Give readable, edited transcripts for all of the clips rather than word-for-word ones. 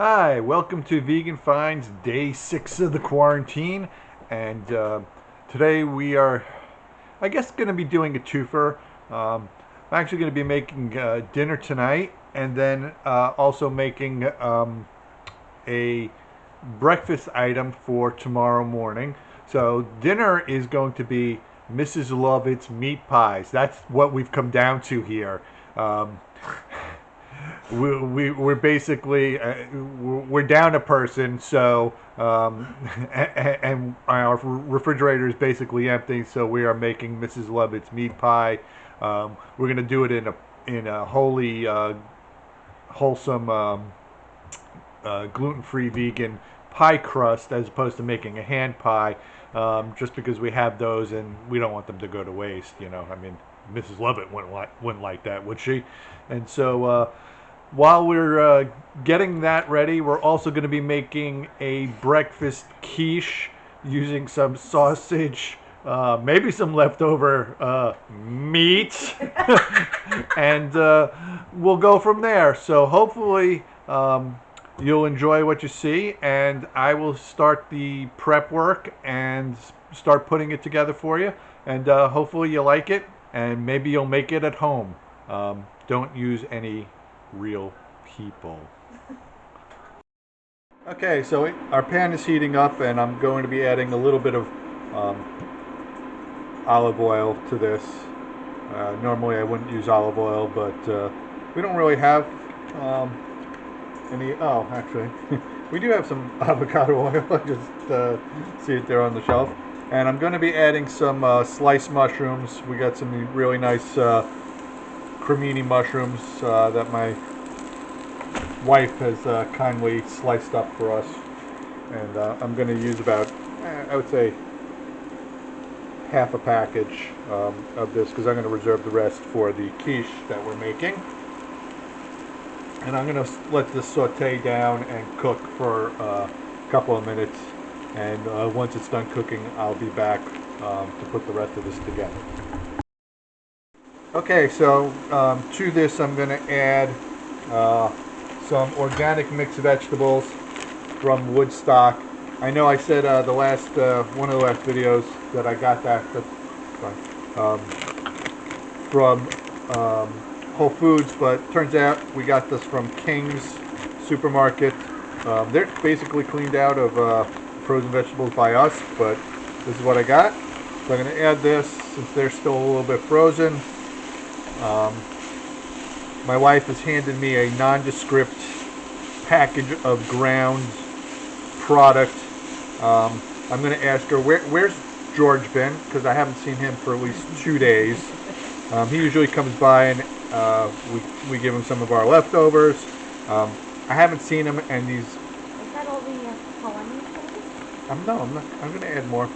Hi, welcome to Vegan Finds Day 6 of the quarantine. And today we are, I guess, going to be doing a twofer. I'm actually going to be making dinner tonight and then also making a breakfast item for tomorrow morning. So dinner is going to be Mrs. Lovett's meat pies. That's what we've come down to here. Um, we're basically we're down a person, so and our refrigerator is basically empty, so we are making Mrs. Lovett's meat pie. We're gonna do it in a wholly wholesome gluten-free vegan pie crust as opposed to making a hand pie, just because we have those and we don't want them to go to waste. You know, I mean, Mrs. Lovett wouldn't like that, would she? And so while we're getting that ready, we're also going to be making a breakfast quiche using some sausage, maybe some leftover meat, and we'll go from there. So hopefully you'll enjoy what you see, and I will start the prep work and start putting it together for you, and hopefully you like it, and maybe you'll make it at home. Don't use any real people. Okay, so our pan is heating up, and I'm going to be adding a little bit of um, olive oil to this. Normally I wouldn't use olive oil, but we don't really have any. Oh, actually, we do have some avocado oil. I just see it there on the shelf. And I'm going to be adding some sliced mushrooms. We got some really nice cremini mushrooms that my wife has kindly sliced up for us, and I'm going to use about, I would say, half a package of this because I'm going to reserve the rest for the quiche that we're making. And I'm going to let this saute down and cook for a couple of minutes, and once it's done cooking, I'll be back to put the rest of this together. Okay, so to this I'm going to add some organic mixed vegetables from Woodstock. I know I said the last one of the last videos that I got that from Whole Foods, but turns out we got this from King's Supermarket. They're basically cleaned out of frozen vegetables by us, but this is what I got. So I'm going to add this since they're still a little bit frozen. My wife has handed me a nondescript package of ground product. I'm going to ask her, where's George been? Because I haven't seen him for at least 2 days. He usually comes by and we give him some of our leftovers. I haven't seen him, and these... Is that all the Hawaiian things? No, I'm not. I'm going to add more.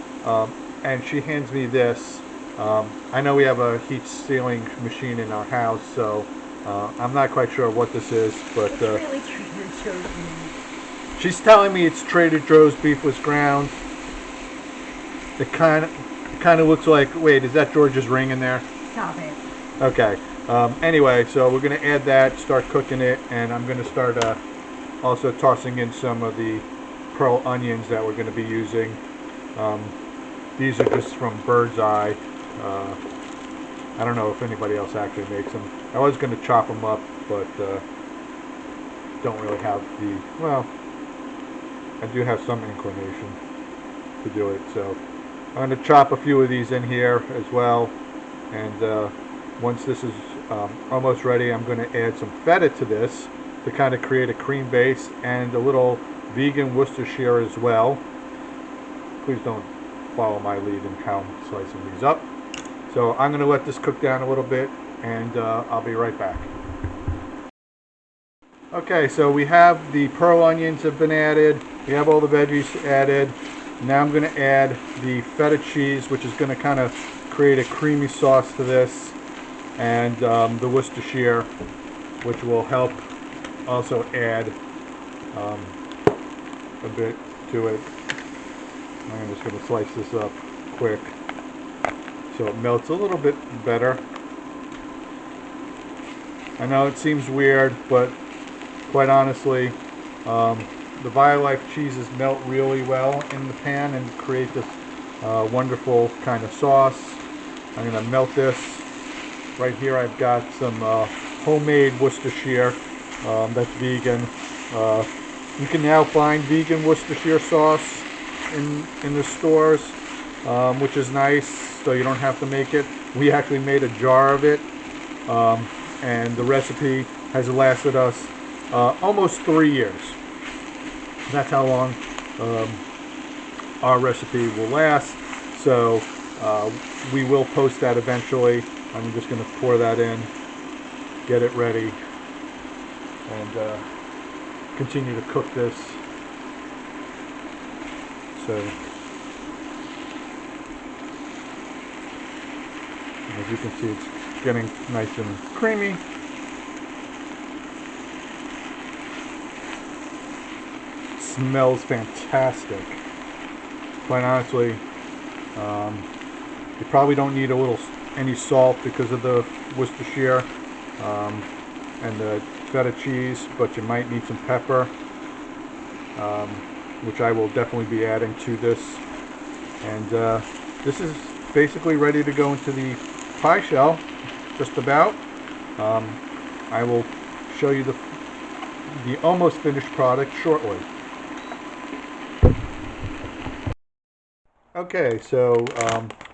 And she hands me this. I know we have a heat sealing machine in our house, so I'm not quite sure what this is, but Really Trader Joe's meat. She's telling me it's Trader Joe's beefless ground. It kind of looks like. Wait, is that George's ring in there? Stop it. Okay. Anyway, so we're going to add that, start cooking it, and I'm going to start also tossing in some of the pearl onions that we're going to be using. These are just from Bird's Eye. I don't know if anybody else actually makes them. I was going to chop them up, but don't really have the, well, I do have some inclination to do it. So I'm going to chop a few of these in here as well. And once this is almost ready, I'm going to add some feta to this to kind of create a cream base and a little vegan Worcestershire as well. Please don't follow my lead in how I'm slicing these up. So I'm going to let this cook down a little bit, and I'll be right back. Okay, so we have the pearl onions have been added. We have all the veggies added. Now I'm going to add the feta cheese, which is going to kind of create a creamy sauce to this, and the Worcestershire, which will help also add a bit to it. I'm just going to slice this up quick so it melts a little bit better. I know it seems weird, but quite honestly, The Violife cheeses melt really well in the pan and create this wonderful kind of sauce. I'm going to melt this. Right here I've got some homemade Worcestershire that's vegan. You can now find vegan Worcestershire sauce in the stores, which is nice, so you don't have to make it. We actually made a jar of it, and the recipe has lasted us almost 3 years. That's how long our recipe will last. So we will post that eventually. I'm just going to pour that in, get it ready, and continue to cook this. So as you can see, it's getting nice and creamy. Smells fantastic. Quite honestly, you probably don't need any salt because of the Worcestershire and the Feta cheese, but you might need some pepper, which I will definitely be adding to this. And this is basically ready to go into the pie shell, just about. I will show you the almost finished product shortly. Okay, so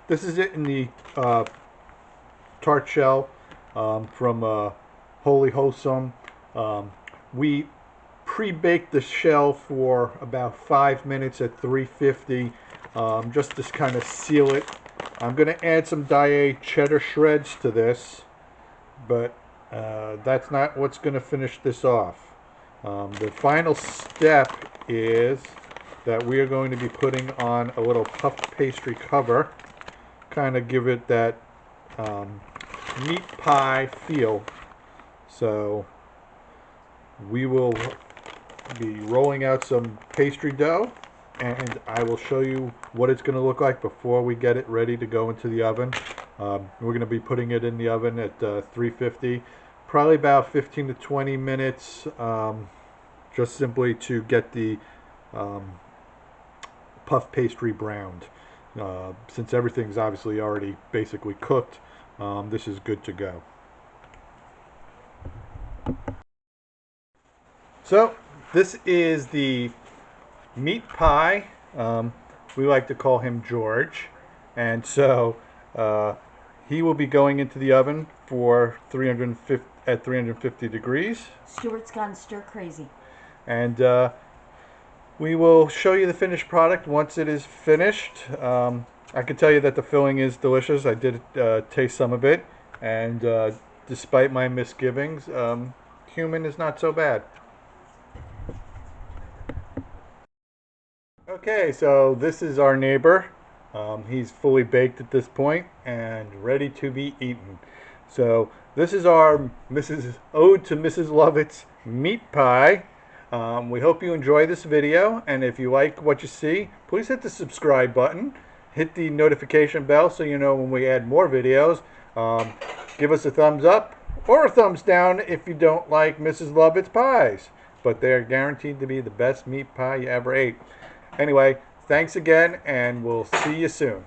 this is it in the tart shell from Wholesome. We pre-baked the shell for about 5 minutes at 350, just to kind of seal it. I'm going to add some Daiya Chedder Shreds to this, but that's not what's going to finish this off. The final step is that we are going to be putting on a little puff pastry cover, kind of give it that meat pie feel. So we will be rolling out some pastry dough, and I will show you what it's going to look like before we get it ready to go into the oven. We're going to be putting it in the oven at 350, probably about 15 to 20 minutes, just simply to get the puff pastry browned. Since everything's obviously already basically cooked, this is good to go. So this is the meat pie. We like to call him George, and so he will be going into the oven for 350 degrees. Stuart's gone stir crazy. And we will show you the finished product once it is finished. I can tell you that the filling is delicious. I did taste some of it, and despite my misgivings, human is not so bad. Okay, so this is our neighbor. He's fully baked at this point and ready to be eaten. So this is our ode to Mrs. Lovett's meat pie. We hope you enjoy this video, and if you like what you see, please hit the subscribe button, hit the notification bell so you know when we add more videos. Give us a thumbs up or a thumbs down if you don't like Mrs. Lovett's pies, but they're guaranteed to be the best meat pie you ever ate. Anyway, thanks again, and we'll see you soon.